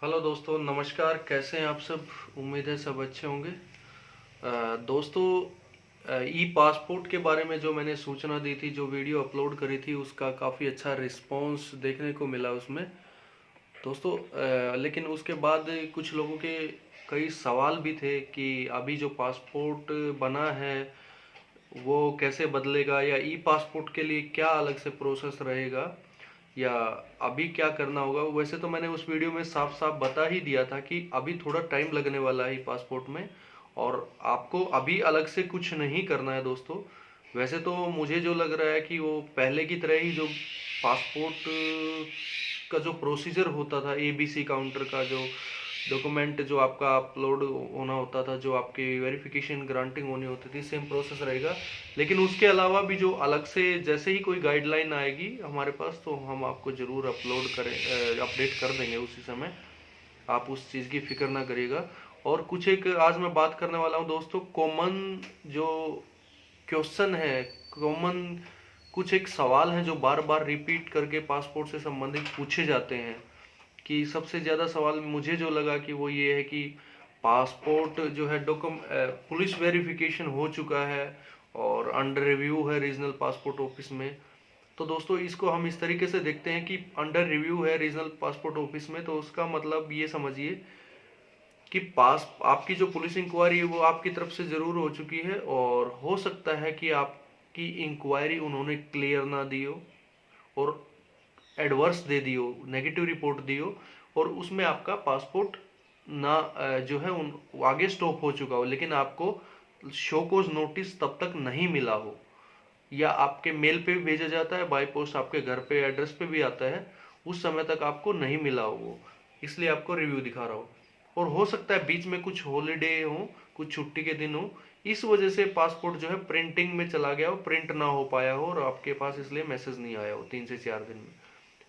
Hello दोस्तों, नमस्कार। कैसे हैं आप सब? उम्मीद है सब अच्छे होंगे। दोस्तों, ई पासपोर्ट के बारे में जो मैंने सूचना दी थी, जो वीडियो अपलोड करी थी, उसका काफ़ी अच्छा रिस्पांस देखने को मिला उसमें दोस्तों। लेकिन उसके बाद कुछ लोगों के कई सवाल भी थे कि अभी जो पासपोर्ट बना है वो कैसे बदलेगा, या ई पासपोर्ट के लिए क्या अलग से प्रोसेस रहेगा, या अभी क्या करना होगा। वैसे तो मैंने उस वीडियो में साफ साफ बता ही दिया था कि अभी थोड़ा टाइम लगने वाला है पासपोर्ट में, और आपको अभी अलग से कुछ नहीं करना है दोस्तों। वैसे तो मुझे जो लग रहा है कि वो पहले की तरह ही जो पासपोर्ट का जो प्रोसीजर होता था, एबीसी काउंटर का जो डॉक्यूमेंट जो आपका अपलोड होना होता था, जो आपकी वेरिफिकेशन ग्रांटिंग होनी होती थी, सेम प्रोसेस रहेगा। लेकिन उसके अलावा भी जो अलग से जैसे ही कोई गाइडलाइन आएगी हमारे पास, तो हम आपको ज़रूर अपलोड करें, अपडेट कर देंगे उसी समय। आप उस चीज़ की फिक्र ना करिएगा। और कुछ एक आज मैं बात करने वाला हूँ दोस्तों, कॉमन जो क्वेश्चन है, कॉमन कुछ एक सवाल हैं जो बार बार रिपीट करके पासपोर्ट से संबंधित पूछे जाते हैं। कि सबसे ज़्यादा सवाल मुझे जो लगा कि वो ये है कि पासपोर्ट जो है पुलिस वेरिफिकेशन हो चुका है और अंडर रिव्यू है रीजनल पासपोर्ट ऑफिस में। तो दोस्तों, इसको हम इस तरीके से देखते हैं कि अंडर रिव्यू है रीजनल पासपोर्ट ऑफिस में, तो उसका मतलब ये समझिए कि पास आपकी जो पुलिस इंक्वायरी है वो आपकी तरफ से ज़रूर हो चुकी है, और हो सकता है कि आपकी इंक्वायरी उन्होंने क्लियर ना दी हो और एडवर्स दे दी हो, नेगेटिव रिपोर्ट दी हो, और उसमें आपका पासपोर्ट ना जो है उन आगे स्टॉप हो चुका हो, लेकिन आपको शो कोज नोटिस तब तक नहीं मिला हो, या आपके मेल पे भी भेजा जाता है, बाय पोस्ट आपके घर पे एड्रेस पे भी आता है, उस समय तक आपको नहीं मिला हो वो, इसलिए आपको रिव्यू दिखा रहा हो। और हो सकता है बीच में कुछ हॉलीडे हो, कुछ छुट्टी के दिन हो, इस वजह से पासपोर्ट जो है प्रिंटिंग में चला गया हो, प्रिंट ना हो पाया हो, और आपके पास इसलिए मैसेज नहीं आया हो 3 से 4 दिन में।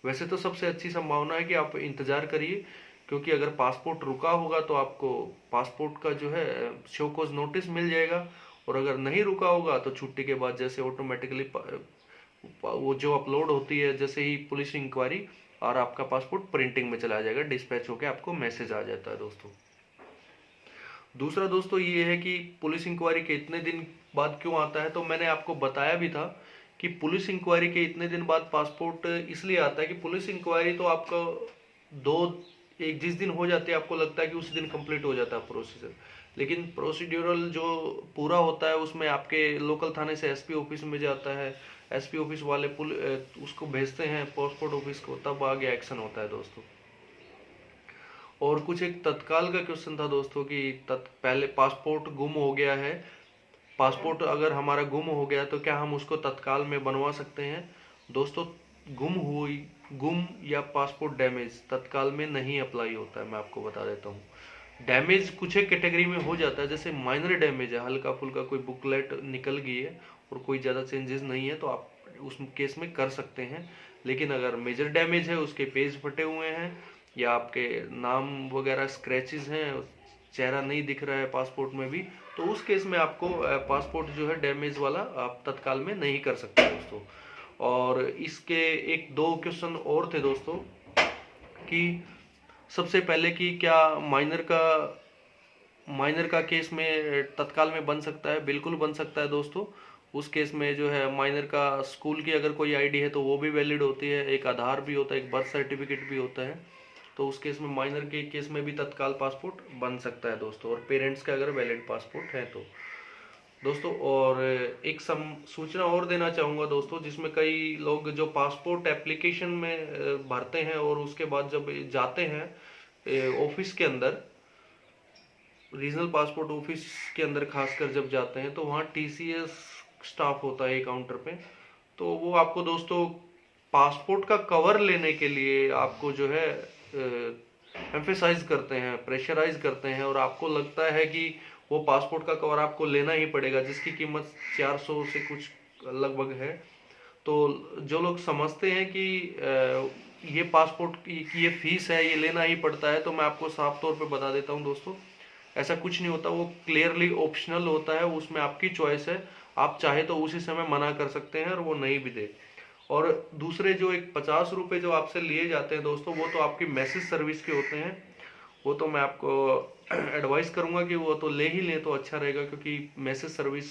वैसे तो सबसे अच्छी संभावना है कि आप इंतजार करिए, क्योंकि अगर पासपोर्ट रुका होगा तो आपको पासपोर्ट का जो है शो कॉज नोटिस मिल जाएगा, और अगर नहीं रुका होगा तो छुट्टी के बाद जैसे ऑटोमेटिकली वो जो अपलोड होती है, जैसे ही पुलिस इंक्वायरी, और आपका पासपोर्ट प्रिंटिंग में चला जाएगा, डिस्पैच होकर आपको मैसेज आ जाता है दोस्तों। दूसरा दोस्तों ये है कि पुलिस इंक्वायरी के इतने दिन बाद क्यों आता है, तो मैंने आपको बताया भी था कि पुलिस इंक्वायरी के इतने दिन बाद पासपोर्ट इसलिए आता है कि पुलिस इंक्वायरी तो आपका दो एक जिस दिन हो जाती है आपको लगता है कि उसी दिन कंप्लीट हो जाता है प्रोसीजर, लेकिन प्रोसीड्यूरल जो पूरा होता है उसमें आपके लोकल थाने से एसपी ऑफिस में जाता है, एसपी ऑफिस वाले उसको भेजते हैं पासपोर्ट ऑफिस को, तब आगे एक्शन होता है दोस्तों। और कुछ एक तत्काल का क्वेश्चन था दोस्तों कि पहले पासपोर्ट गुम हो गया है, पासपोर्ट अगर हमारा गुम हो गया तो क्या हम उसको तत्काल में बनवा सकते हैं। दोस्तों, गुम या पासपोर्ट डैमेज तत्काल में नहीं अप्लाई होता है, मैं आपको बता देता हूँ। डैमेज कुछ एक कैटेगरी में हो जाता है, जैसे माइनर डैमेज है, हल्का फुल्का कोई बुकलेट निकल गई है और कोई ज़्यादा चेंजेस नहीं है, तो आप उस केस में कर सकते हैं। लेकिन अगर मेजर डैमेज है, उसके पेज फटे हुए हैं, या आपके नाम वगैरह स्क्रैचेस हैं, चेहरा नहीं दिख रहा है पासपोर्ट में भी, तो उस केस में आपको पासपोर्ट जो है डैमेज वाला आप तत्काल में नहीं कर सकते दोस्तों। और इसके एक दो क्वेश्चन और थे दोस्तों, कि सबसे पहले कि क्या माइनर का केस में तत्काल में बन सकता है। बिल्कुल बन सकता है दोस्तों। उस केस में जो है माइनर का स्कूल की अगर कोई आईडी है तो वो भी वैलिड होती है, एक आधार भी होता है, एक बर्थ सर्टिफिकेट भी होता है, तो उस केस में माइनर के केस में भी तत्काल पासपोर्ट बन सकता है दोस्तों, और पेरेंट्स का अगर वैलिड पासपोर्ट है तो दोस्तों। और एक सूचना और देना चाहूँगा दोस्तों, जिसमें कई लोग जो पासपोर्ट एप्लीकेशन में भरते हैं और उसके बाद जब जाते हैं ऑफिस के अंदर, रीजनल पासपोर्ट ऑफिस के अंदर खासकर जब जाते हैं, तो वहाँ टीसीएस स्टाफ होता है काउंटर पे, तो वो आपको दोस्तों पासपोर्ट का कवर लेने के लिए आपको जो है एम्फेसाइज करते हैं, प्रेशराइज करते हैं, और आपको लगता है कि वो पासपोर्ट का कवर आपको लेना ही पड़ेगा, जिसकी कीमत 400 से कुछ लगभग है। तो जो लोग समझते हैं कि ये पासपोर्ट की ये फीस है, ये लेना ही पड़ता है, तो मैं आपको साफ तौर पे बता देता हूँ दोस्तों, ऐसा कुछ नहीं होता। वो क्लियरली ऑप्शनल होता है, उसमें आपकी चॉइस है, आप चाहे तो उसी समय मना कर सकते हैं और वो नहीं भी दे। और दूसरे जो एक 50 रुपये जो आपसे लिए जाते हैं दोस्तों, वो तो आपकी मैसेज सर्विस के होते हैं। वो तो मैं आपको एडवाइस करूंगा कि वो तो ले ही ले तो अच्छा रहेगा, क्योंकि मैसेज सर्विस,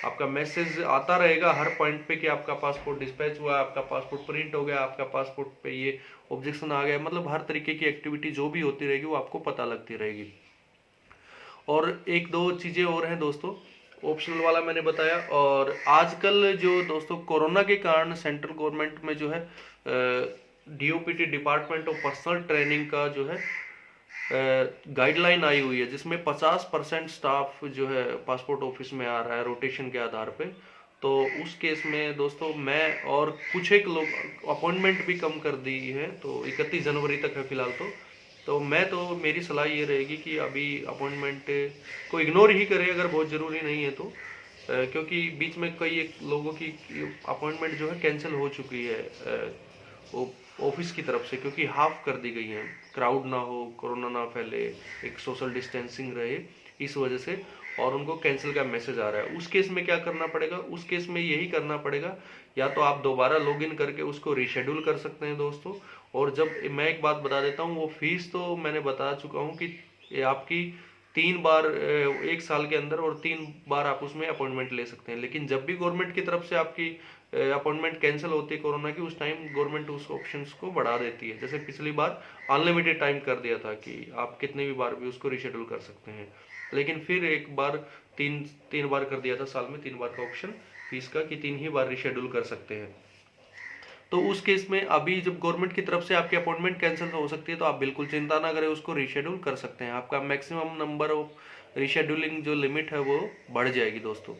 आपका मैसेज आता रहेगा हर पॉइंट पे कि आपका पासपोर्ट डिस्पैच हुआ, आपका पासपोर्ट प्रिंट हो गया, आपका पासपोर्ट पे ये ऑब्जेक्शन आ गया, मतलब हर तरीके की एक्टिविटी जो भी होती रहेगी वो आपको पता लगती रहेगी। और एक दो चीज़ें और हैं दोस्तों, ऑप्शनल वाला मैंने बताया। और आजकल जो दोस्तों कोरोना के कारण सेंट्रल गवर्नमेंट में जो है DOPT, department of personal training का जो है गाइडलाइन आई हुई है, जिसमें 50% स्टाफ जो है पासपोर्ट ऑफिस में आ रहा है रोटेशन के आधार पे। तो उस केस में दोस्तों मैं और कुछ एक लोग अपॉइंटमेंट भी कम कर दी है, तो 31 जनवरी तक है फिलहाल। तो मैं तो मेरी सलाह ये रहेगी कि अभी अपॉइंटमेंट को इग्नोर ही करें अगर बहुत ज़रूरी नहीं है तो, क्योंकि बीच में कई एक लोगों की अपॉइंटमेंट जो है कैंसिल हो चुकी है ऑफिस की तरफ से, क्योंकि हाफ कर दी गई है, क्राउड ना हो, कोरोना ना फैले, एक सोशल डिस्टेंसिंग रहे, इस वजह से, और उनको कैंसिल का मैसेज आ रहा है। उस केस में क्या करना पड़ेगा, उस केस में यही करना पड़ेगा, या तो आप दोबारा लॉगिन करके उसको रीशेड्यूल कर सकते हैं दोस्तों। और जब मैं एक बात बता देता हूँ, वो फीस तो मैंने बता चुका हूँ कि ये आपकी 3 बार 1 साल के अंदर, और 3 बार आप उसमें अपॉइंटमेंट ले सकते हैं। लेकिन जब भी गवर्नमेंट की तरफ से आपकी अपॉइंटमेंट कैंसिल होती है कोरोना की, उस टाइम गवर्नमेंट उस ऑप्शंस को बढ़ा देती है। जैसे पिछली बार अनलिमिटेड टाइम कर दिया था कि आप कितने भी बार भी उसको रिशेड्यूल कर सकते हैं, लेकिन फिर एक बार तीन बार कर दिया था साल में, 3 बार का ऑप्शन फीस का, कि 3 ही बार रिशेड्यूल कर सकते हैं। तो उस केस में अभी जब गवर्नमेंट की तरफ से आपकी अपॉइंटमेंट कैंसिल हो सकती है, तो आप बिल्कुल चिंता ना करें, उसको रीशेड्यूल कर सकते हैं। आपका मैक्सिमम नंबर ऑफ रीशेड्यूलिंग जो लिमिट है वो बढ़ जाएगी दोस्तों।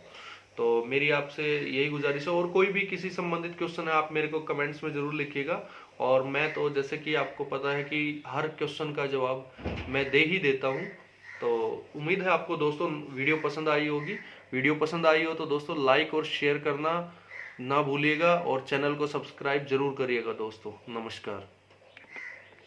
तो मेरी आपसे यही गुजारिश है, और कोई भी किसी संबंधित क्वेश्चन है आप मेरे को कमेंट्स में ज़रूर लिखिएगा, और मैं तो जैसे कि आपको पता है कि हर क्वेश्चन का जवाब मैं दे ही देता हूँ। तो उम्मीद है आपको दोस्तों वीडियो पसंद आई होगी। वीडियो पसंद आई हो तो दोस्तों लाइक और शेयर करना ना भूलिएगा, और चैनल को सब्सक्राइब जरूर करिएगा दोस्तों। नमस्कार।